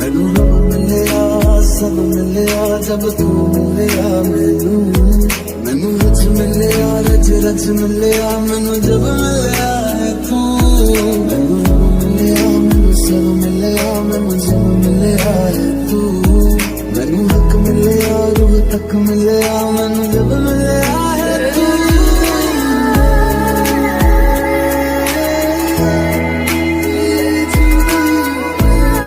मैनू रब मिलिया सब मिलिया जब तू मिलिया मैनू रच मिलिया रच मिलिया मैनू जब मिलिया है तू मैनू रब मिलिया मैनू सब मिलिया मैनू जब मिलिया है तू मैनू हक मिलिया रूह तक मिलिया